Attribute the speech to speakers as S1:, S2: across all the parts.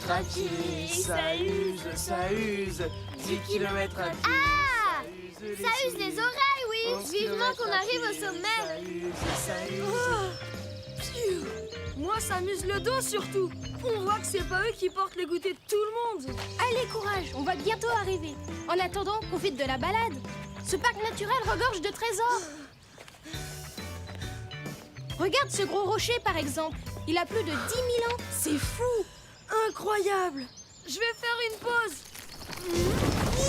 S1: km à pied, ça use, 10 km à pied.
S2: Ah! Ça use les oreilles, oui! Vivement qu'on arrive au sommet!
S1: Ça use.
S3: Pfiou. Moi, ça amuse le dos surtout. On voit que c'est pas eux qui portent les goûters de tout le monde.
S4: Allez, courage, on va bientôt arriver. En attendant, profite de la balade. Ce parc naturel regorge de trésors. Regarde ce gros rocher, par exemple. Il a plus de 10 000 ans. C'est fou!
S3: Incroyable! Je vais faire une pause.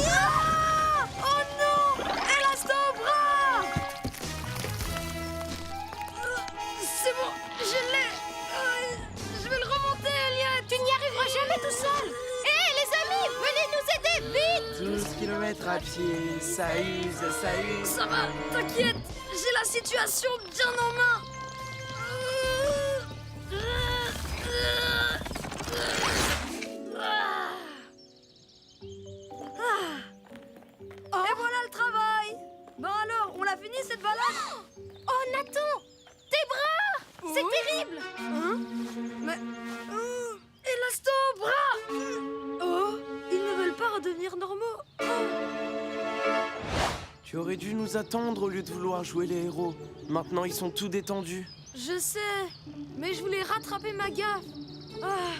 S3: Ah! Oh non! Elastobras! C'est bon, je l'ai. Je vais le remonter, Elliot.
S4: Tu n'y arriveras jamais tout seul. Hé, les amis, venez nous aider, vite!
S1: 12 km à pied, ça use.
S3: Ça va, t'inquiète. J'ai la situation bien en main. Et voilà le travail. Bon alors, on l'a fini cette balade?
S4: Oh, Nathan! Tes bras! C'est terrible!
S3: Hein? Mais... Elastobras! Oh, ils ne veulent pas redevenir normaux.
S1: Tu aurais dû nous attendre au lieu de vouloir jouer les héros. Maintenant, ils sont tout détendus.
S3: Je sais, mais je voulais rattraper ma gaffe. Ah,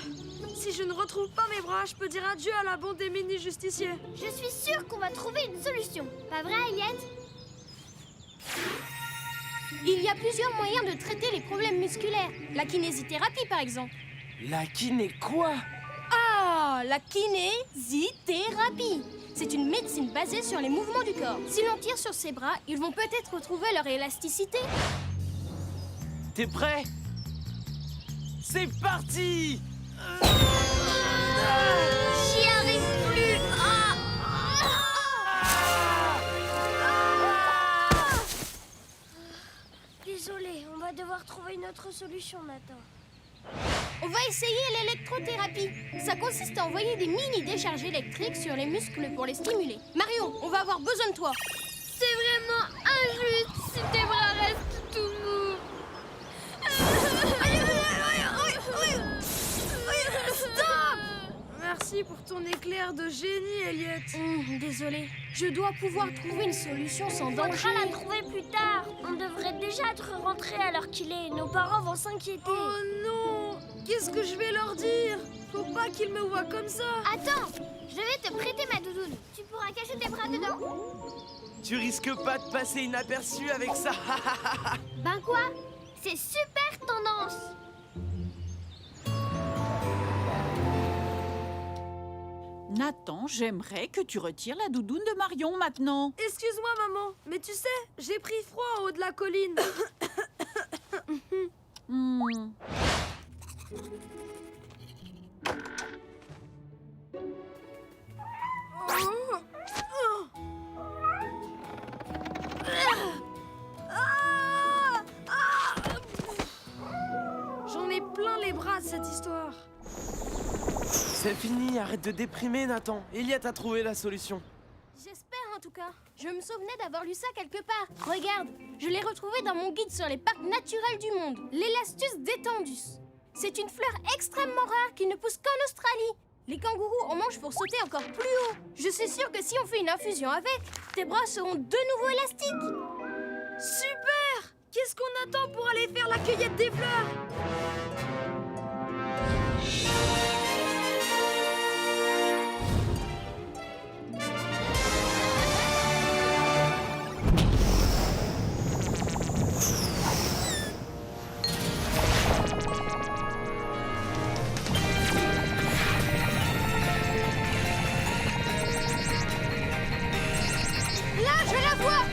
S3: si je ne retrouve pas mes bras, je peux dire adieu à la bande des mini-justiciers.
S2: Je suis sûre qu'on va trouver une solution. Pas vrai, Elliot?
S4: Il y a plusieurs moyens de traiter les problèmes musculaires. La kinésithérapie, par exemple.
S1: La kiné quoi?
S4: Ah, la kinésithérapie. C'est une médecine basée sur les mouvements du corps. Si l'on tire sur ses bras, ils vont peut-être retrouver leur élasticité.
S1: T'es prêt? C'est parti!
S2: J'y arrive plus. Désolé, on va devoir trouver une autre solution, Nathan.
S4: On va essayer l'électrothérapie. Ça consiste à envoyer des mini-décharges électriques sur les muscles pour les stimuler. Marion, on va avoir besoin de toi.
S2: C'est vraiment injuste si tes bras restent tout mous.
S3: Stop! Merci pour ton éclair de génie, Elliot.
S4: Désolée. Je dois pouvoir trouver une solution sans danger.
S2: Faudra la trouver plus tard. On devrait déjà être rentré à l'heure qu'il est. Nos parents vont s'inquiéter.
S3: Oh non! Qu'est-ce que je vais leur dire? Faut pas qu'ils me voient comme ça.
S2: Attends, je vais te prêter ma doudoune. Tu pourras cacher tes bras dedans.
S1: Tu risques pas de passer inaperçu avec ça.
S2: Ben quoi? C'est super tendance.
S5: Nathan, j'aimerais que tu retires la doudoune de Marion maintenant.
S3: Excuse-moi, maman, mais tu sais, j'ai pris froid en haut de la colline. J'en ai plein les bras de cette histoire.
S1: C'est fini, arrête de déprimer, Nathan. Elliot a trouvé la solution.
S4: J'espère en tout cas. Je me souvenais d'avoir lu ça quelque part. Regarde, je l'ai retrouvé dans mon guide sur les parcs naturels du monde. L'Elastus détendus. C'est une fleur extrêmement rare qui ne pousse qu'en Australie. Les kangourous en mangent pour sauter encore plus haut. Je suis sûre que si on fait une infusion avec, tes bras seront de nouveau élastiques.
S3: Super! Qu'est-ce qu'on attend pour aller faire la cueillette des fleurs?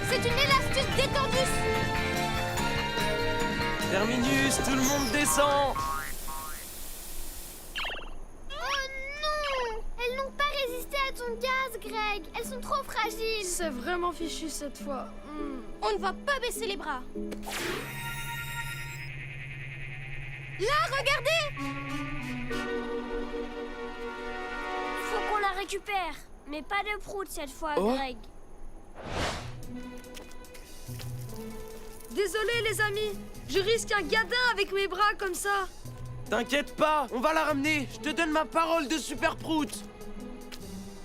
S4: C'est une Elastus détendus.
S1: Terminus, tout le monde descend.
S2: Oh non! Elles n'ont pas résisté à ton gaz, Greg. Elles sont trop fragiles.
S3: C'est vraiment fichu cette fois.
S4: On ne va pas baisser les bras. Là, regardez!
S2: Faut qu'on la récupère. Mais pas de prout cette fois,
S1: Oh.
S2: Greg.
S3: Désolé les amis, je risque un gadin avec mes bras comme ça.
S1: T'inquiète pas, on va la ramener. Je te donne ma parole de super prout.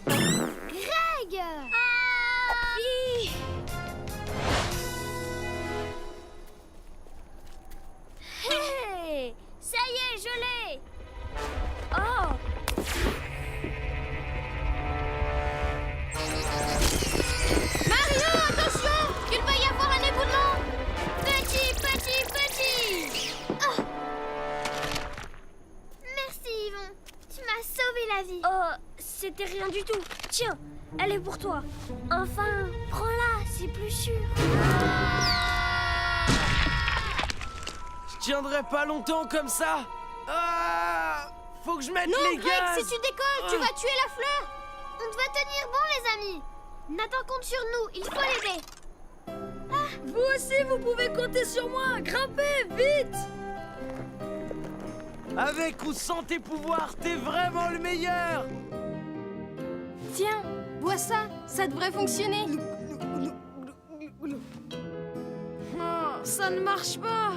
S2: Greg!
S4: Hey! Ça y est, je l'ai! Oh! Mario, attention! Il va y avoir un éboulement! Petit!
S2: Oh. Merci Yvon, tu m'as sauvé la vie.
S4: Oh, c'était rien du tout. Tiens, elle est pour toi. Enfin, prends-la, c'est plus sûr.
S1: Je tiendrai pas longtemps comme ça. Ah, faut que je mette
S4: Non,
S1: les
S4: Greg,
S1: gaz.
S4: si tu décolles, tu vas tuer la fleur.
S2: On doit tenir bon les amis. Nathan compte sur nous, il faut l'aider.
S3: Vous aussi, vous pouvez compter sur moi. Grimpez, vite!
S1: Avec ou sans tes pouvoirs, t'es vraiment le meilleur.
S4: Tiens, bois ça, ça devrait fonctionner.
S3: Oh, ça ne marche pas.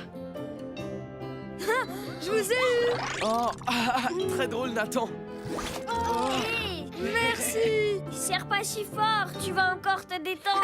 S3: Je vous ai eu.
S1: Oh, très drôle, Nathan.
S4: Hey,
S3: Merci.
S4: serre pas si fort, tu vas encore te détendre.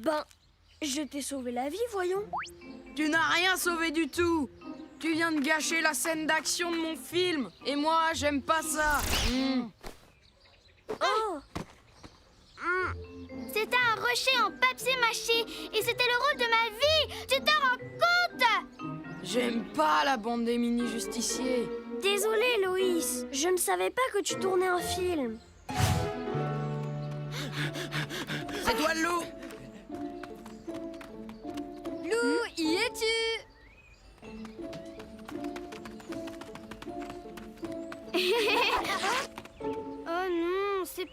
S4: Ben, je t'ai sauvé la vie, voyons.
S3: Tu n'as rien sauvé du tout. Tu viens de gâcher la scène d'action de mon film. Et moi, j'aime pas ça.
S4: Oh,
S2: C'était un rocher en papier mâché et c'était le rôle de ma vie. Tu t'en rends compte?
S3: J'aime pas la bande des mini-justiciers.
S4: désolée, Loïs. Je ne savais pas que tu tournais un film.
S1: C'est toi, le loup.
S3: Lou, y es-tu?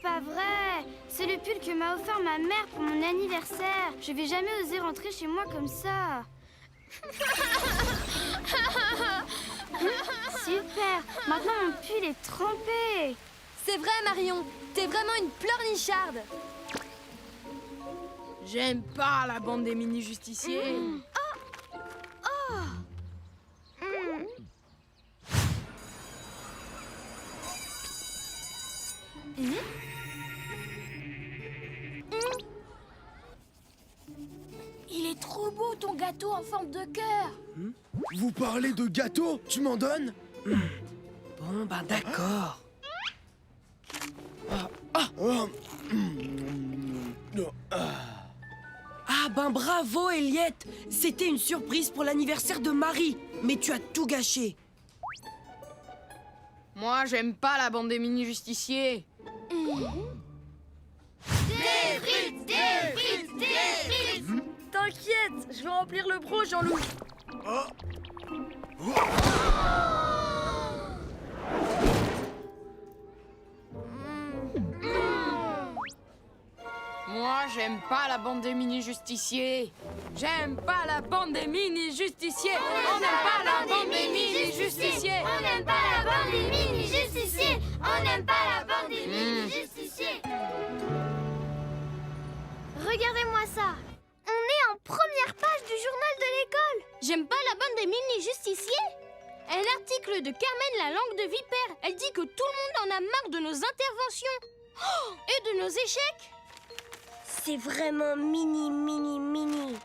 S2: pas vrai. C'est le pull que m'a offert ma mère pour mon anniversaire. Je vais jamais oser rentrer chez moi comme ça. Super. Maintenant mon pull est trempé.
S3: C'est vrai, Marion. T'es vraiment une pleurnicharde. J'aime pas la bande des mini-justiciers.
S4: Il est trop beau ton gâteau en forme de cœur.
S1: Vous parlez de gâteau? Tu m'en donnes? Bon, ben d'accord.
S6: Ah ben bravo, Elliot! C'était une surprise pour l'anniversaire de Marie, mais tu as tout gâché.
S3: Moi, j'aime pas la bande des mini-justiciers. T'inquiète, je vais remplir le bro, Jean-Loup. Moi, j'aime pas la bande des mini-justiciers. J'aime pas la bande des mini-justiciers. On n'aime pas la bande des mini-justiciers.
S2: On n'aime pas la bande des mini-justiciers. On n'aime pas la bande des mini-justiciers. Regardez-moi ça. On est en première page du journal de l'école.
S4: J'aime pas la bande des mini-justiciers. Un article de Carmen la langue de vipère. Elle dit que tout le monde en a marre de nos interventions. Et de nos échecs.
S6: C'est vraiment mini.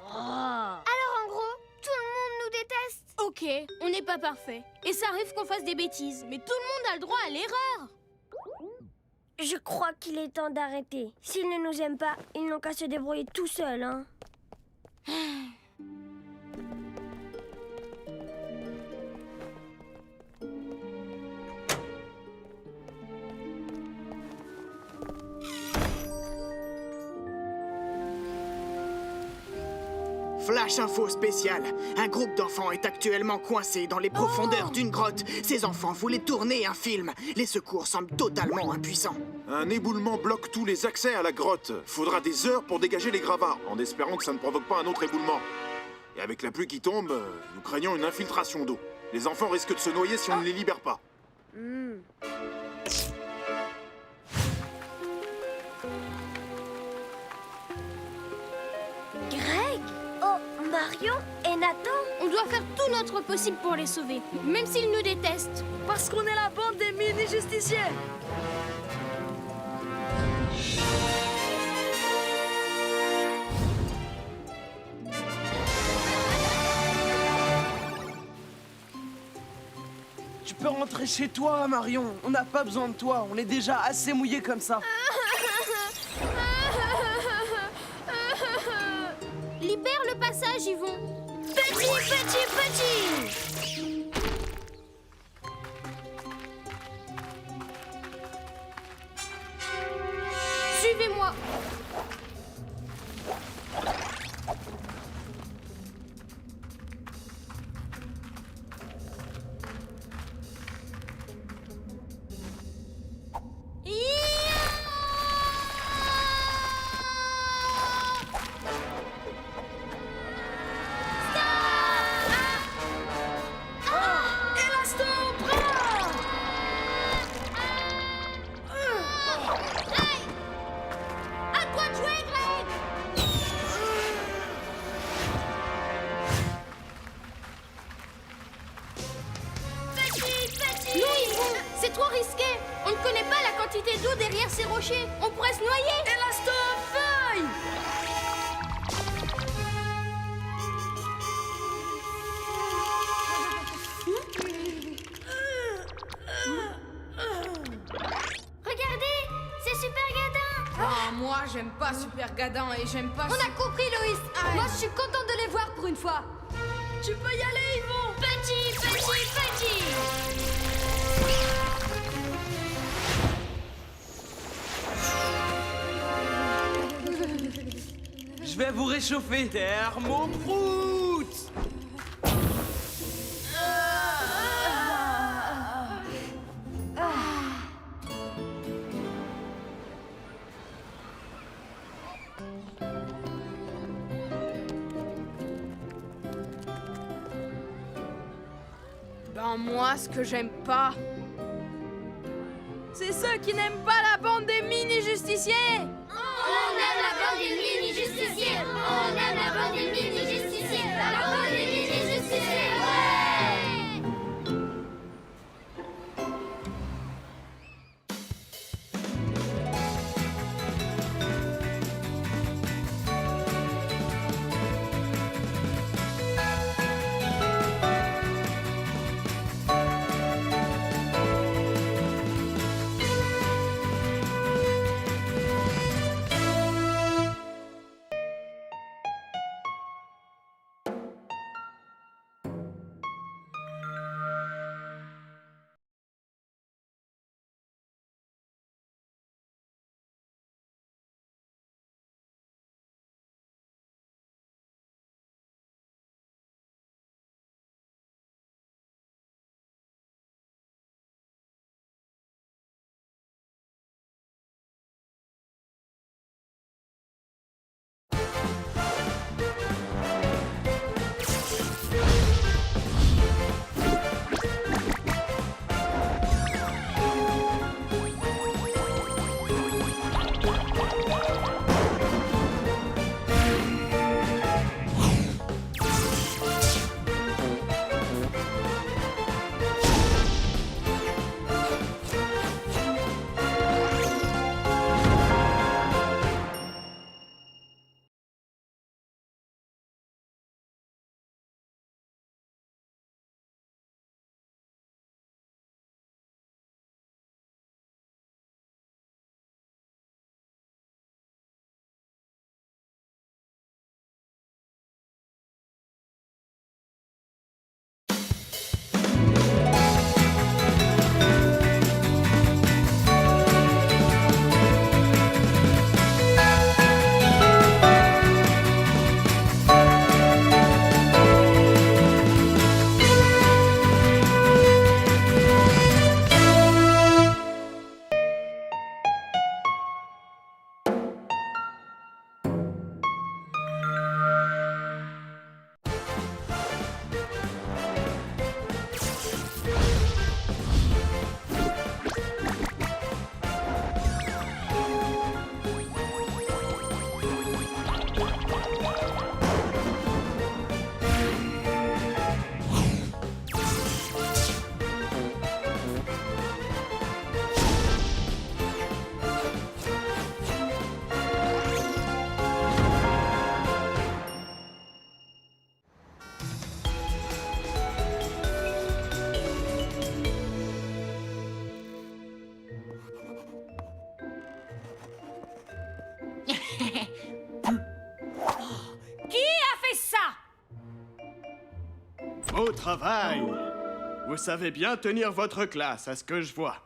S2: Alors en gros, tout le monde nous déteste.
S4: Ok, on n'est pas parfait. Et ça arrive qu'on fasse des bêtises. Mais tout le monde a le droit à l'erreur.
S7: Je crois qu'il est temps d'arrêter. S'ils ne nous aiment pas, ils n'ont qu'à se débrouiller tout seuls, hein.
S8: Flash info spécial. Un groupe d'enfants est actuellement coincé dans les profondeurs d'une grotte. Ces enfants voulaient tourner un film. Les secours semblent totalement impuissants.
S9: Un éboulement bloque tous les accès à la grotte. Faudra des heures pour dégager les gravats, en espérant que ça ne provoque pas un autre éboulement. Et avec la pluie qui tombe, nous craignons une infiltration d'eau. Les enfants risquent de se noyer si on ne les libère pas.
S7: Greg? Oh, Marion et Nathan?
S4: On doit faire tout notre possible pour les sauver, même s'ils nous détestent.
S3: Parce qu'on est la bande des mini-justiciers.
S1: Tu peux rentrer chez toi, Marion. On n'a pas besoin de toi. On est déjà assez mouillés comme ça.
S4: Libère le passage, Yvon.
S7: Petit!
S4: Suivez-moi.
S2: À toi de jouer, Greg. Petit.
S4: Non, Yvon, c'est trop risqué. On ne connaît pas la quantité d'eau derrière ces rochers. On pourrait se noyer.
S3: Élasto-feuille.
S2: Regardez, c'est Super Gadin.
S3: Ah, moi, j'aime pas Super Gadin et j'aime pas...
S4: On a compris, Loïs. Moi, je suis contente de les voir pour une fois.
S3: Tu peux y aller, Yvon.
S2: Petit.
S1: Je vais vous réchauffer. Thermoprout.
S3: Ben moi, ce que j'aime pas, c'est ceux qui n'aiment pas la bande des mini-justiciers.
S2: On aime la bande des mini-justiciers. On aime la bande des mini-justiciers. La bande des mini-justiciers. Ouais!
S10: Au travail! Vous savez bien tenir votre classe, à ce que je vois.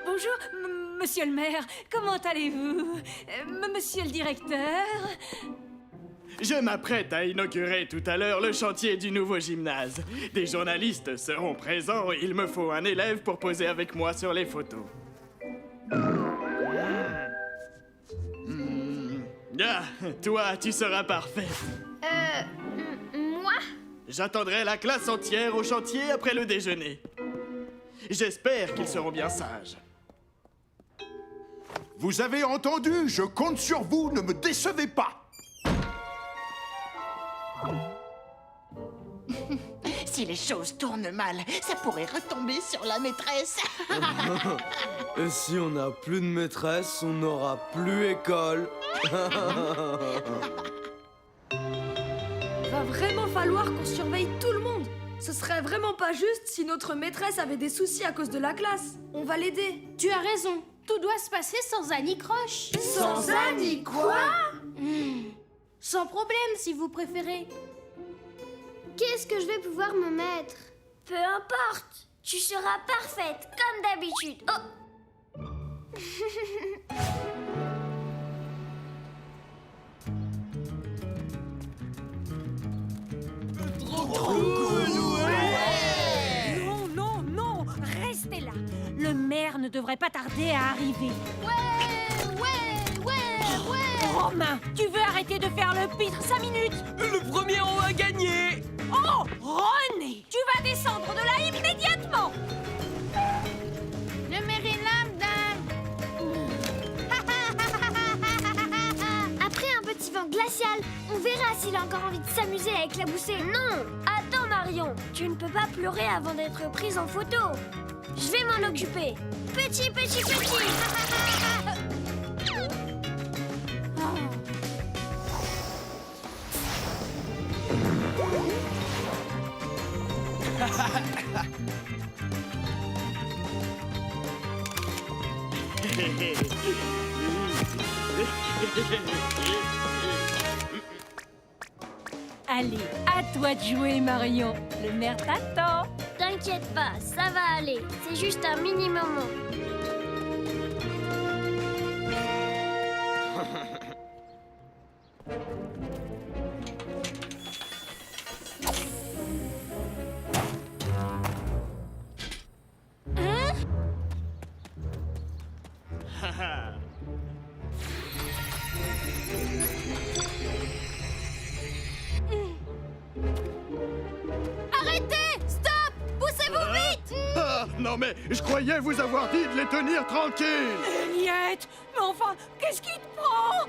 S11: Bonjour, monsieur le maire. Comment allez-vous? Monsieur le directeur?
S10: Je m'apprête à inaugurer tout à l'heure le chantier du nouveau gymnase. Des journalistes seront présents et il me faut un élève pour poser avec moi sur les photos. Ah, toi, tu seras parfait.
S2: Moi?
S10: J'attendrai la classe entière au chantier après le déjeuner. J'espère qu'ils seront bien sages.
S9: Vous avez entendu? Je compte sur vous, ne me décevez pas!
S12: Si les choses tournent mal, ça pourrait retomber sur la maîtresse.
S1: Et si on n'a plus de maîtresse, on n'aura plus école.
S13: Va vraiment falloir qu'on surveille tout le monde. Ce serait vraiment pas juste si notre maîtresse avait des soucis à cause de la classe. On va l'aider.
S4: Tu as raison. Tout doit se passer sans Annie Croche.
S13: Sans Annie quoi?
S4: Sans problème, si vous préférez.
S2: Qu'est-ce que je vais pouvoir me mettre?
S7: Peu importe, tu seras parfaite, comme d'habitude. Oh!
S11: Non, non, non! Restez là! Le maire ne devrait pas tarder à arriver.
S4: Ouais, ouais, ouais, ouais!
S11: gamin. Tu veux arrêter de faire le pitre 5 minutes?
S6: Le premier rang a gagné.
S11: Oh, René, tu vas descendre de là immédiatement.
S2: Le Mérilam Après un petit vent glacial, on verra s'il a encore envie de s'amuser avec la boussée.
S7: Non! Attends, Marion! Tu ne peux pas pleurer avant d'être prise en photo. Je vais m'en occuper. Petit, petit, petit!
S11: Allez, à toi de jouer, Marion. Le maire t'attend.
S7: T'inquiète pas, ça va aller. C'est juste un mini moment.
S4: Arrêtez! Stop! Poussez-vous vite!
S10: Ah, non mais, je croyais vous avoir dit de les tenir tranquilles.
S11: Eliette, mais enfin, qu'est-ce qui te prend?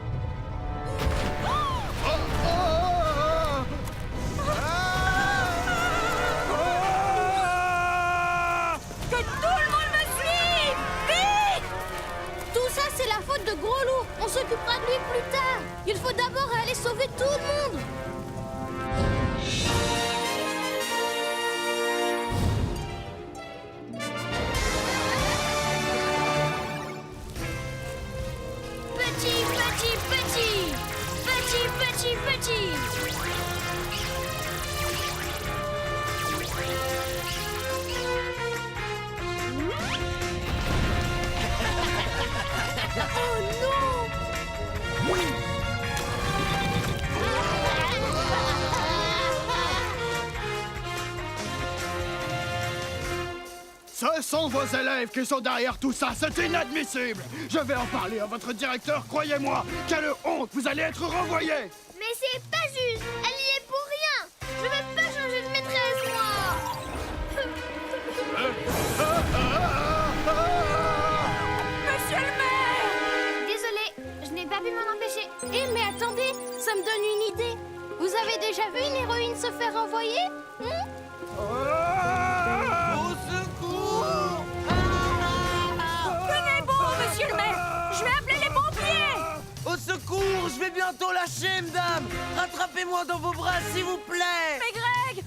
S11: Que tout le monde me suive! Vite!
S4: Tout ça, c'est la faute de Gros Loup. On s'occupera de lui plus tard. Il faut d'abord aller sauver tout le monde.
S7: Petit, petit, petit! Petit, petit, petit!
S10: Ce sont vos élèves qui sont derrière tout ça, c'est inadmissible. Je vais en parler à votre directeur, croyez-moi. Quelle honte, vous allez être renvoyé.
S2: Mais c'est pas juste. Elle y est pour rien. Je veux pas changer de maîtresse, moi.
S11: Monsieur le maire!
S2: Désolée, je n'ai pas pu m'en empêcher.
S4: Eh, mais attendez, ça me donne une idée. Vous avez déjà vu une héroïne se faire renvoyer?
S6: Au secours!
S11: Tenez bon, monsieur le maire! Je vais appeler les pompiers!
S6: Au secours! Je vais bientôt lâcher, madame! Rattrapez-moi dans vos bras, s'il vous plaît!
S11: Mais Greg!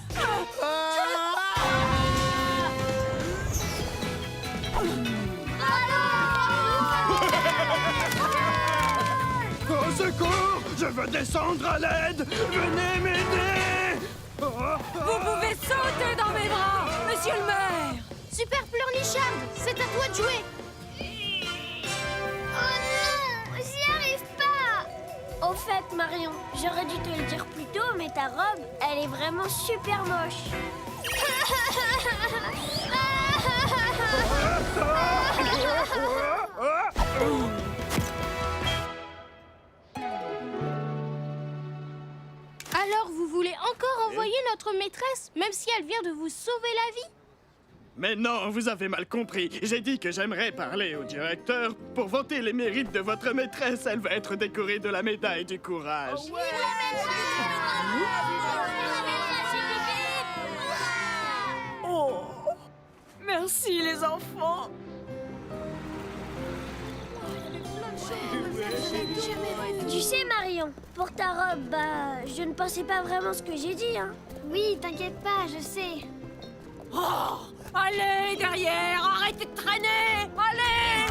S10: Au secours, je veux descendre à l'aide. Venez m'aider.
S11: Vous pouvez sauter dans mes bras, monsieur le maire!
S4: Super Pleurnichard, c'est à toi de jouer.
S2: Oh non, j'y arrive pas.
S7: Au fait, Marion, j'aurais dû te le dire plus tôt, mais ta robe, elle est vraiment super moche.
S4: Alors, vous voulez encore envoyer notre maîtresse, même si elle vient de vous sauver la vie?
S10: Mais non, vous avez mal compris. J'ai dit que j'aimerais parler au directeur pour vanter les mérites de votre maîtresse. Elle va être décorée de la médaille du courage.
S11: Oh! Merci, les enfants!
S7: Tu sais, Marion, pour ta robe, bah, je ne pensais pas vraiment ce que j'ai dit, hein.
S2: Oui, t'inquiète pas, je sais.
S11: Oh! Allez, derrière! Arrêtez de traîner! Allez!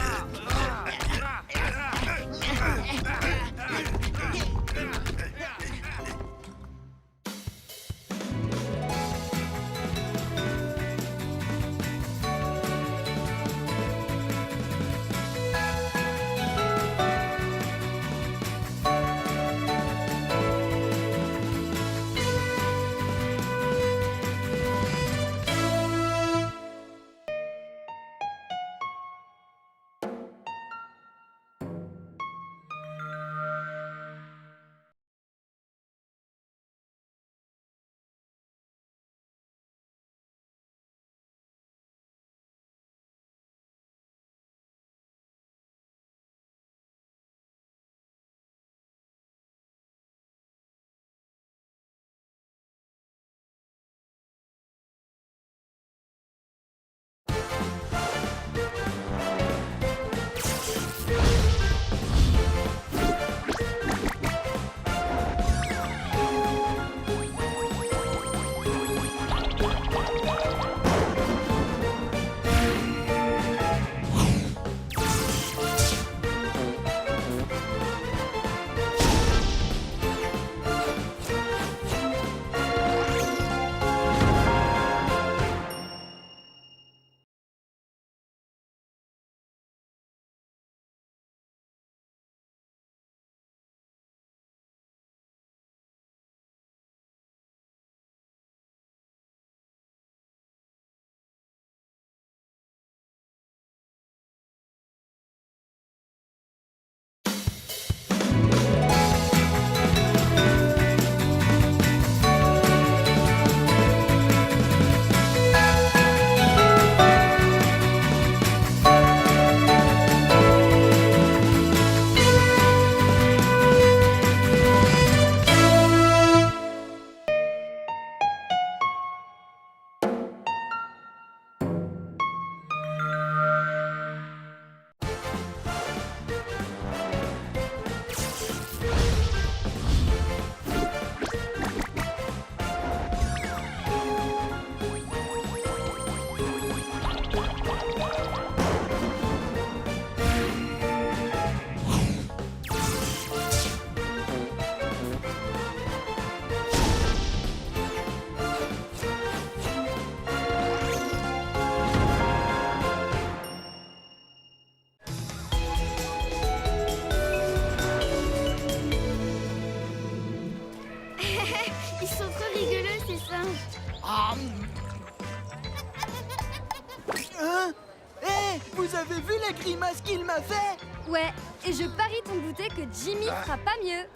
S14: Hein? Hé, vous avez vu la grimace qu'il m'a fait?
S13: Ouais, et je parie ton goûter que Jimmy fera pas mieux.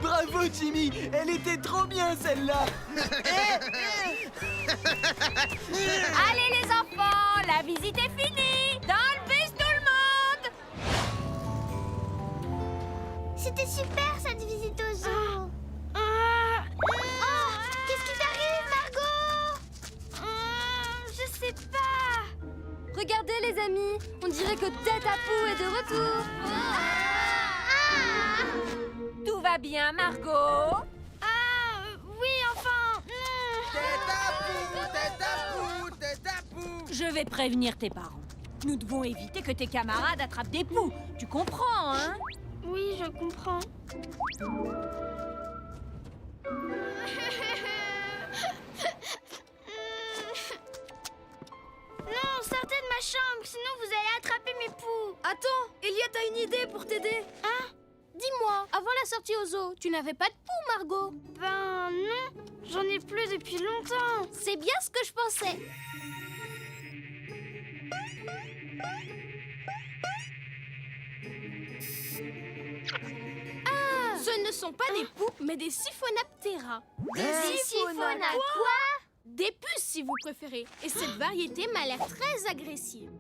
S14: Bravo Jimmy, elle était trop bien celle-là.
S3: Allez les enfants, la visite est finie. Dans le bus tout le monde.
S2: C'était super cette visite au zoo. Qu'est-ce qui t'arrive, Margot? Je sais pas.
S13: Regardez les amis, on dirait que Tête à Pou est de retour.
S3: Tout va bien, Margot?
S2: Oui, enfin.
S14: Tête à Pou, tête à Pou.
S11: Je vais prévenir tes parents. Nous devons éviter que tes camarades attrapent des poux. Tu comprends, hein?
S2: Oui, je comprends. Non, sortez de ma chambre, sinon vous allez attraper mes poux.
S13: Attends, Elliot a une idée pour t'aider.
S4: Hein? Dis-moi, avant la sortie au zoo, tu n'avais pas de poux, Margot?
S2: Ben non, j'en ai plus depuis longtemps.
S4: C'est bien ce que je pensais. Ce ne sont pas des poux, mais des Siphonaptera.
S2: Des Siphona quoi?
S4: Des puces, si vous préférez. Et cette variété m'a l'air très agressive.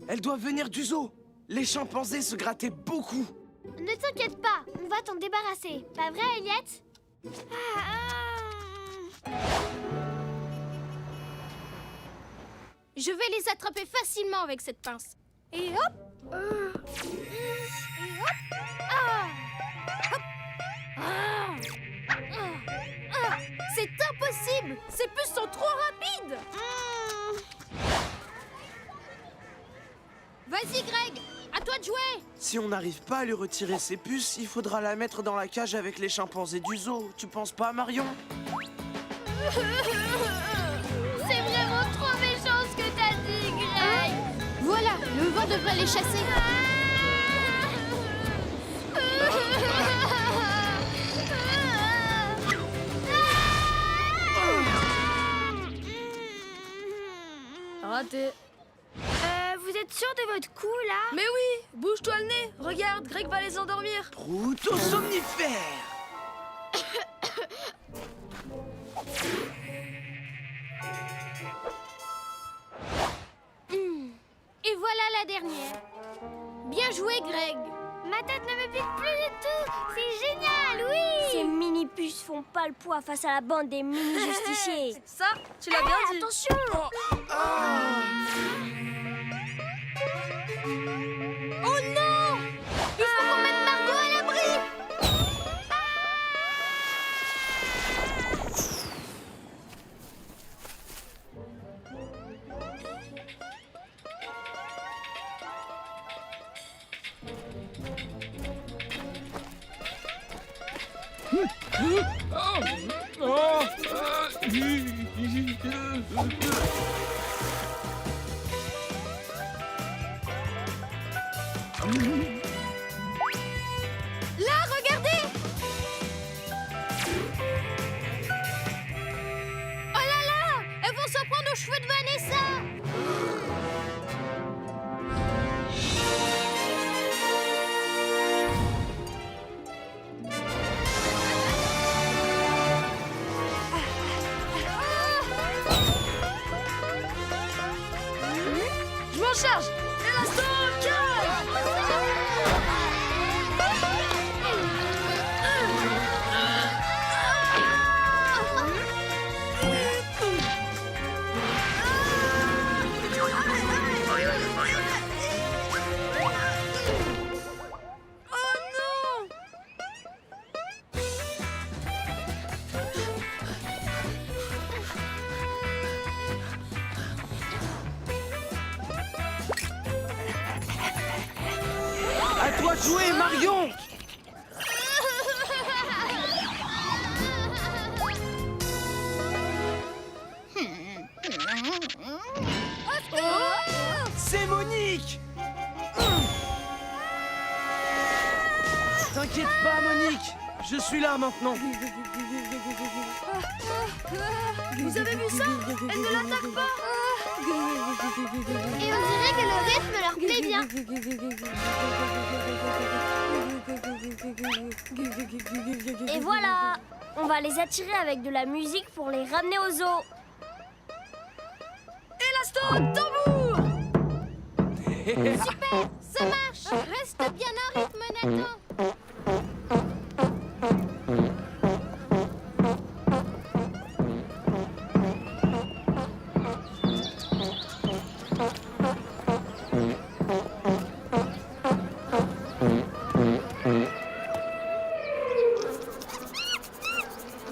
S1: Elle doit venir du zoo. Les chimpanzés se grattaient beaucoup.
S2: Ne t'inquiète pas, on va t'en débarrasser. Pas vrai, Elliot?
S4: Je vais les attraper facilement avec cette pince. Et hop! Et hop! C'est impossible! Ces puces sont trop rapides! Vas-y, Greg! À toi de jouer!
S1: Si on n'arrive pas à lui retirer ses puces, il faudra la mettre dans la cage avec les chimpanzés du zoo. Tu penses pas, Marion?
S2: C'est vraiment trop méchant ce que t'as dit, Greg!
S4: Voilà, le vent devrait les chasser.
S13: Raté.
S2: Vous êtes sûr de votre coup, là?
S13: Mais oui, bouge-toi le nez. Regarde, Greg va les endormir.
S1: Proto somnifère!
S4: Et voilà la dernière. Bien joué, Greg.
S2: Ma tête ne me pique plus du tout. C'est génial, oui!
S7: Ces mini-puces font pas le poids face à la bande des mini-justiciers.
S13: Ça, tu l'as bien dit.
S7: Attention!
S4: Oh non! Il faut qu'on mette Margot à l'abri! Là, regardez! Oh là là! Elles vont s'en prendre aux cheveux de Vanessa!
S13: Je m'en charge.
S1: À toi de jouer, Marion! C'est Monique! T'inquiète pas, Monique! Je suis là maintenant.
S13: Vous avez vu ça? Elle ne l'attaque pas.
S2: Et on dirait que le rythme leur plaît bien.
S7: Et voilà! On va les attirer avec de la musique pour les ramener au zoo.
S13: Élasto, tambour!
S4: Super, ça marche. Reste bien en rythme, Nathan.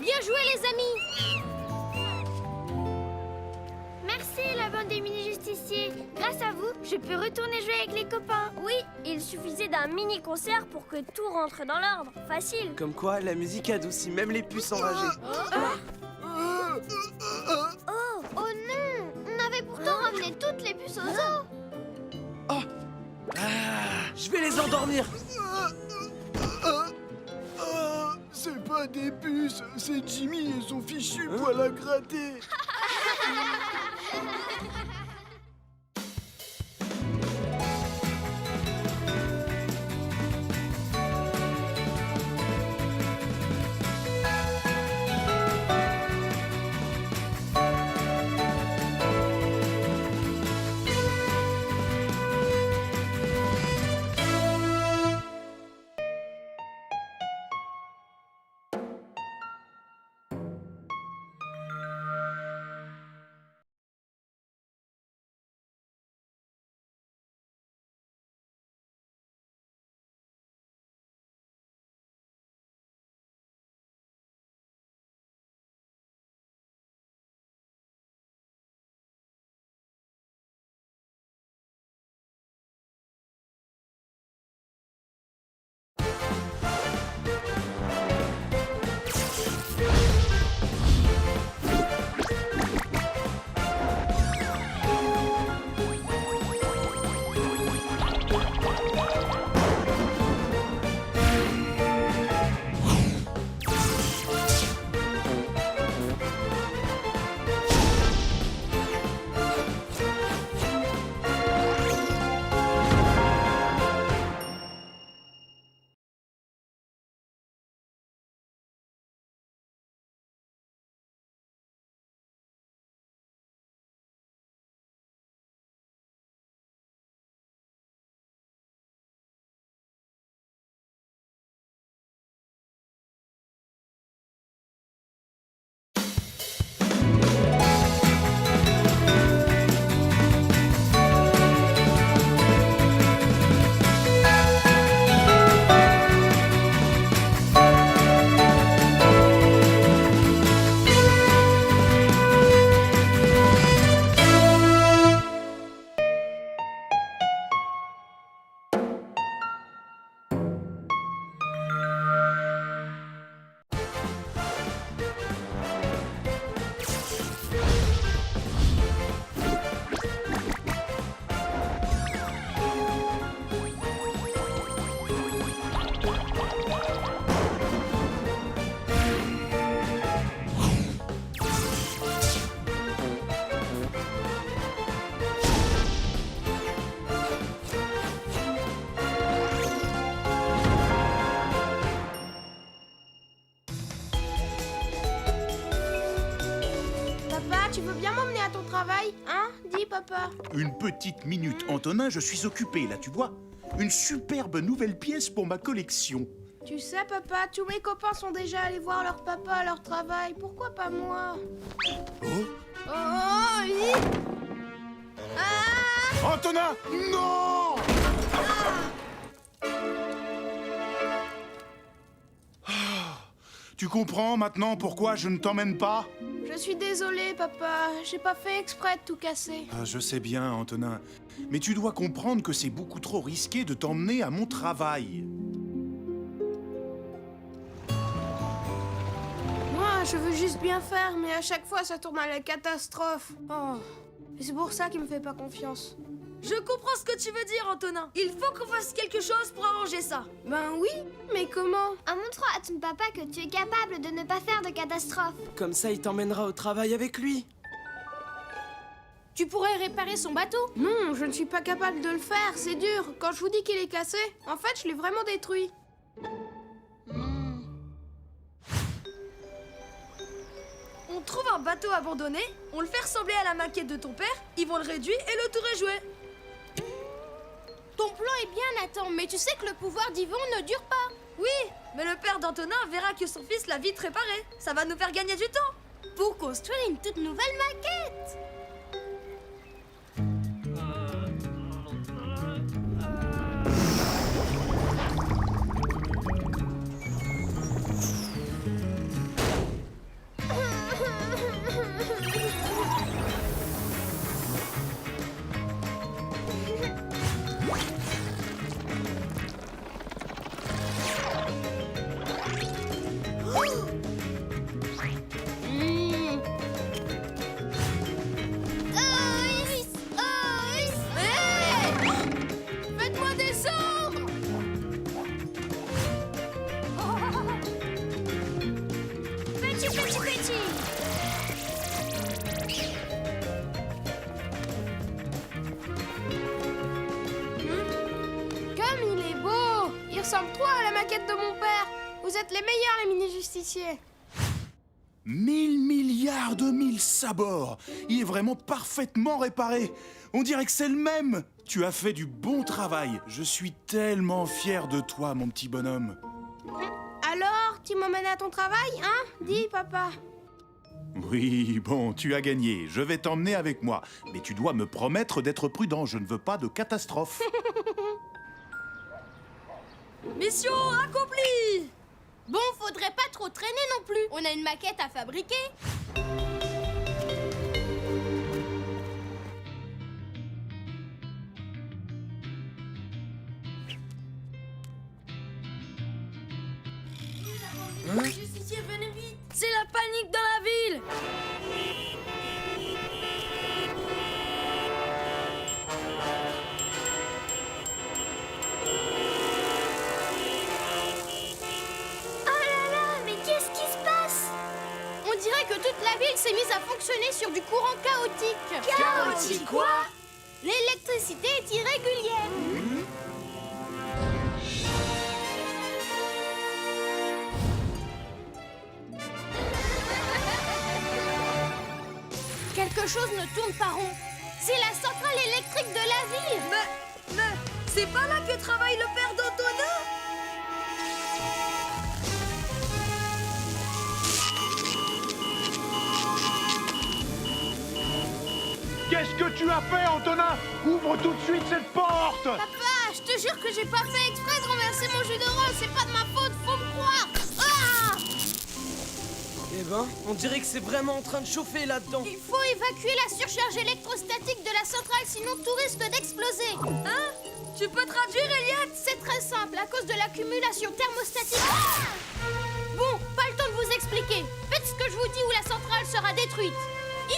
S4: Bien joué, les amis.
S7: Merci la bande des mini-justiciers. Grâce à vous, je peux retourner jouer avec les copains. Oui, il suffisait d'un mini-concert pour que tout rentre dans l'ordre. Facile.
S1: Comme quoi, la musique adoucit même les puces enragées.
S2: Oh non, on avait pourtant ramené toutes les puces au zoo.
S1: Je vais les endormir.
S10: C'est pas des puces, c'est Jimmy et son fichu poil à gratter.
S13: Tu veux bien m'emmener à ton travail, hein? Dis, papa.
S15: Une petite minute, Antonin, je suis occupé, là, tu vois. Une superbe nouvelle pièce pour ma collection.
S13: Tu sais, papa, tous mes copains sont déjà allés voir leur papa à leur travail. Pourquoi pas moi?
S15: Oh,
S13: oui. Ah!
S15: Antonin, non! Tu comprends maintenant pourquoi je ne t'emmène pas?
S13: Je suis désolée, papa. J'ai pas fait exprès de tout casser.
S15: Je sais bien, Antonin. Mais tu dois comprendre que c'est beaucoup trop risqué de t'emmener à mon travail.
S13: Moi, je veux juste bien faire, mais à chaque fois, ça tourne à la catastrophe. Oh. Et c'est pour ça qu'il me fait pas confiance. Je comprends ce que tu veux dire, Antonin. Il faut qu'on fasse quelque chose pour arranger ça.
S4: Ben oui, mais comment?
S7: En montrant à ton papa que tu es capable de ne pas faire de catastrophe.
S1: Comme ça, il t'emmènera au travail avec lui.
S4: Tu pourrais réparer son bateau?
S13: Non, je ne suis pas capable de le faire, c'est dur. Quand je vous dis qu'il est cassé, en fait, je l'ai vraiment détruit. On trouve un bateau abandonné, on le fait ressembler à la maquette de ton père, ils vont le réduire et le tour est joué.
S4: Ton plan est bien, Nathan, mais tu sais que le pouvoir d'Yvon ne dure pas.
S13: Oui, mais le père d'Antonin verra que son fils l'a vite réparé. Ça va nous faire gagner du temps.
S4: Pour construire une toute nouvelle maquette.
S13: Faites-moi descendre.
S7: Petit.
S4: Comme il est beau. Il ressemble trop à la maquette de mon père. Vous êtes les meilleurs, les mini-justiciers.
S15: 1000 milliards de 1000 sabords. Il est vraiment parfaitement réparé. On dirait que c'est le même. Tu as fait du bon travail. Je suis tellement fier de toi, mon petit bonhomme.
S4: Alors, tu m'emmènes à ton travail, hein? Dis, papa.
S15: Oui, bon, tu as gagné. Je vais t'emmener avec moi. Mais tu dois me promettre d'être prudent. Je ne veux pas de catastrophe.
S13: Mission accomplie.
S4: Bon, faudrait pas trop traîner non plus. On a une maquette à fabriquer.
S13: Justicier, venez vite. C'est la panique dans la ville.
S4: On dirait que toute la ville s'est mise à fonctionner sur du courant chaotique.
S13: Chaotique quoi?
S4: L'électricité est irrégulière. Quelque chose ne tourne pas rond. C'est la centrale électrique de la ville.
S13: Mais, c'est pas là que travaille le père d'Antonin?
S15: Qu'est-ce que tu as fait, Antonin? Ouvre tout de suite cette porte!
S4: Papa, je te jure que j'ai pas fait exprès de renverser mon jus de rôle. C'est pas de ma faute, faut me croire. Ah!
S1: Eh ben, on dirait que c'est vraiment en train de chauffer là-dedans.
S4: Il faut évacuer la surcharge électrostatique de la centrale, sinon tout risque d'exploser.
S13: Hein? Tu peux traduire, Elliot?
S4: C'est très simple, à cause de l'accumulation thermostatique. Bon, pas le temps de vous expliquer. Faites ce que je vous dis ou la centrale sera détruite.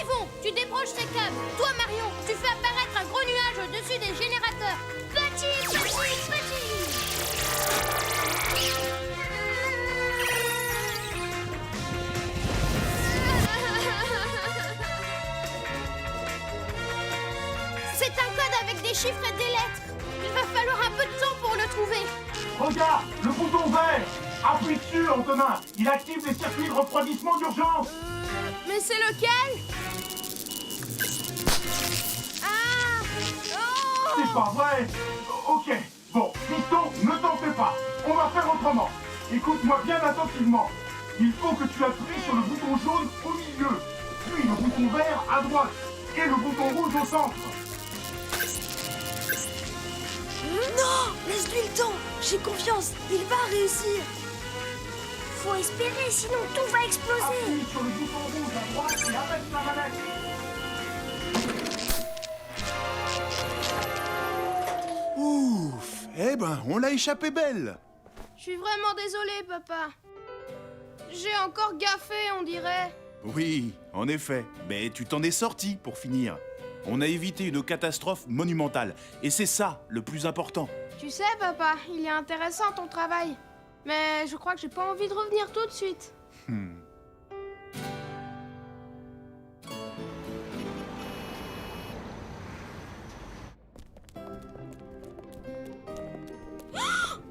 S4: Yvon, tu débranches ces câbles. Toi, Marion, tu fais apparaître un gros nuage au-dessus des générateurs. Petit. C'est un code avec des chiffres et des lettres. Il va falloir un peu de temps pour le trouver.
S15: Regarde, le bouton vert! Appuie dessus, Antonin! Il active les circuits de refroidissement d'urgence!
S4: Mais c'est lequel? Ah! Oh!
S15: C'est pas vrai! Ok, bon, Piston, ne t'en fais pas! On va faire autrement! Écoute-moi bien attentivement! Il faut que tu appuies sur le bouton jaune au milieu, puis le bouton vert à droite, et le bouton rouge au centre!
S13: Non! Laisse-lui le temps! J'ai confiance, il va réussir!
S7: Faut espérer, sinon tout va exploser!
S15: Appuie sur le bouton rouge à droite et abaisse la manette! Ouf! Eh ben, on l'a échappé belle!
S4: Je suis vraiment désolée, papa. J'ai encore gaffé, on dirait.
S15: Oui, en effet, mais tu t'en es sorti pour finir.
S16: On a évité une catastrophe monumentale. Et c'est ça, le plus important.
S13: Tu sais, papa, il est intéressant ton travail. Mais je crois que j'ai pas envie de revenir tout de suite.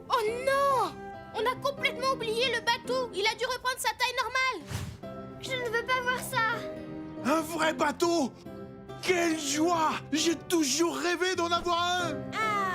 S4: Oh non! On a complètement oublié le bateau. Il a dû reprendre sa taille normale.
S7: Je ne veux pas voir ça.
S9: Un vrai bateau! Quelle joie! J'ai toujours rêvé d'en avoir un!
S7: Ah.